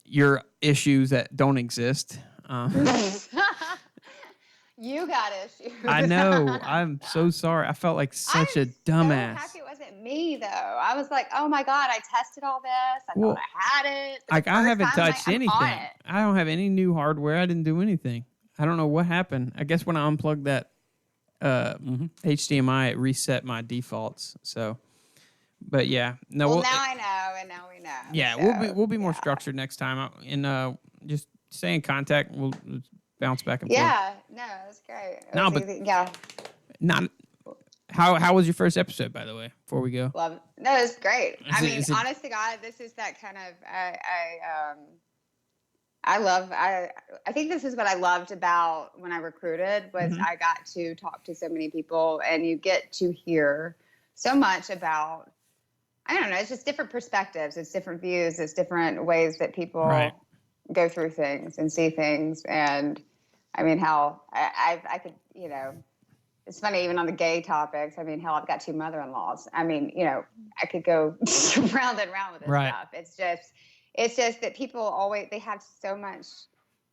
B: your issues that don't exist.
A: You got issues.
B: I know. I'm so sorry. I felt like such a dumbass.
A: I'm so happy it wasn't me though. I was like, oh my God, I tested all this. I thought I had it.
B: Like I haven't
A: first time,
B: touched
A: I'm on
B: anything.
A: it.
B: I don't have any new hardware. I didn't do anything. I don't know what happened. I guess when I unplugged that HDMI, it reset my defaults. So, but yeah, no.
A: Well, now I know, and now we know.
B: Yeah,
A: so,
B: we'll be more structured next time, and just stay in contact. We'll bounce back and forth.
A: Yeah, no, it was great. It was easy. Yeah,
B: Not. How was your first episode, by the way? Before we go,
A: love. No, it was great.
B: Is it-
A: honest to God, this is that kind of I think this is what I loved about when I recruited was I got to talk to so many people, and you get to hear so much about, I don't know, it's just different perspectives, it's different views, it's different ways that people go through things and see things. And I mean, how I could, it's funny, even on the gay topics, I mean, hell, I've got 2 mother-in-laws. I mean, I could go round and round with this stuff. It's just that people they have so much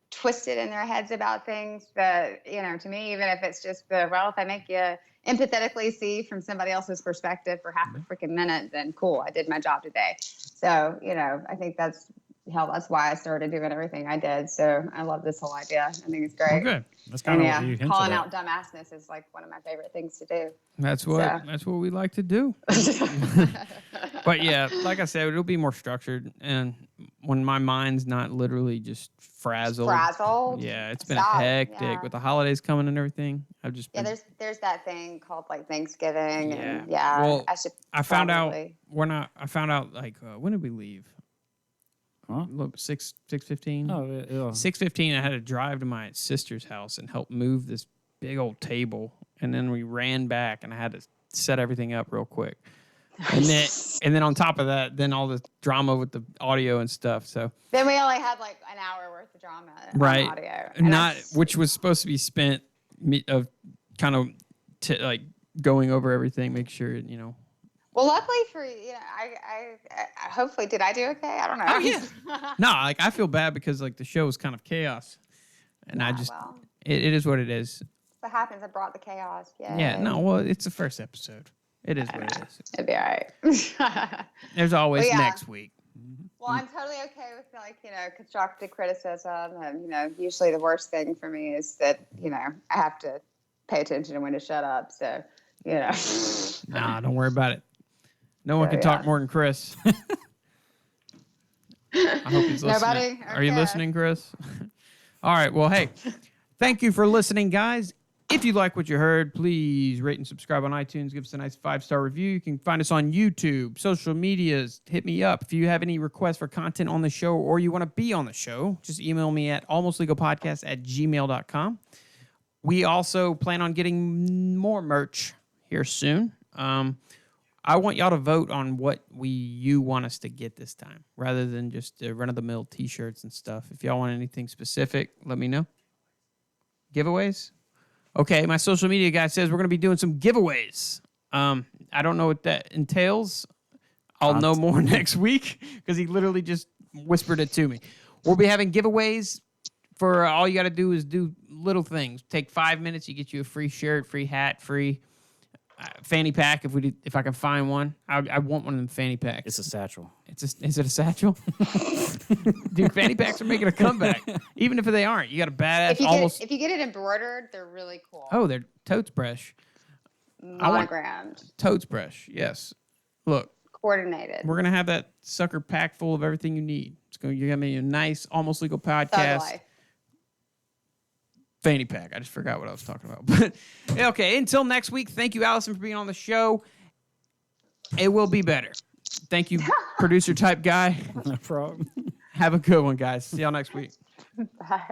A: twisted in their heads about things that, to me, even if it's just if I make you empathetically see from somebody else's perspective for half a freaking minute, then cool, I did my job today. So, I think that's hell, that's why I started doing everything I did. So I love this whole idea. I think it's
B: Well,
A: great.
B: good.
C: That's kind
A: And
C: of what you hinted
A: calling
C: at.
A: out dumbassness is like one of my favorite things to do.
B: That's what we like to do. But yeah, like I said, it'll be more structured, and when my mind's not literally just frazzled. Yeah, it's been hectic with the holidays coming and everything. I've just been,
A: there's that thing called like Thanksgiving, and
B: Well, I found out like when did we leave?
C: Huh?
B: Look, 6:15.
C: Oh, yeah.
B: 6:15. I had to drive to my sister's house and help move this big old table, and then we ran back, and I had to set everything up real quick. And then on top of that, then all the drama with the audio and stuff. So
A: then we only had like an hour worth of drama
B: right,
A: on audio, and
B: which was supposed to be spent of kind of like going over everything, make sure
A: Well, luckily for you, I hopefully did I do okay? I don't know.
B: Oh yeah. No, like I feel bad because like the show was kind of chaos, and I just it is what it is.
A: What happens? I brought the chaos.
B: Yeah. No. Well, it's the first episode. It is what it is.
A: It'll be all right.
B: There's always next week.
A: Well, I'm totally okay with constructive criticism, and usually the worst thing for me is that I have to pay attention to when to shut up. So
B: Nah, don't worry about it. No one can talk more than Chris. I hope he's listening.
A: Nobody?
B: Are you listening, Chris? All right. Well, hey, thank you for listening, guys. If you like what you heard, please rate and subscribe on iTunes. Give us a nice 5-star review. You can find us on YouTube, social medias. Hit me up. If you have any requests for content on the show or you want to be on the show, just email me at almostlegalpodcast@gmail.com. We also plan on getting more merch here soon. I want y'all to vote on what you want us to get this time, rather than just run-of-the-mill T-shirts and stuff. If y'all want anything specific, let me know. Giveaways? Okay, my social media guy says we're going to be doing some giveaways. I don't know what that entails. I'll know more next week because he literally just whispered it to me. We'll be having giveaways for all you got to do is do little things. Take 5 minutes, you get you a free shirt, free hat, free fanny pack if I can find one. I want one of them fanny packs.
C: It's a satchel.
B: Is it a satchel? Dude, fanny packs are making a comeback. Even if they aren't, you got a badass
A: if you get it embroidered, they're really cool.
B: Oh, they're totes fresh.
A: Monogrammed.
B: Totes fresh, yes. Look.
A: Coordinated.
B: We're gonna have that sucker pack full of everything you need. You're gonna be a nice, almost legal podcast. Fanny pack. I just forgot what I was talking about. But okay, until next week, thank you, Allison, for being on the show. It will be better. Thank you, producer type guy.
C: No problem.
B: Have a good one, guys. See y'all next week.
A: Bye.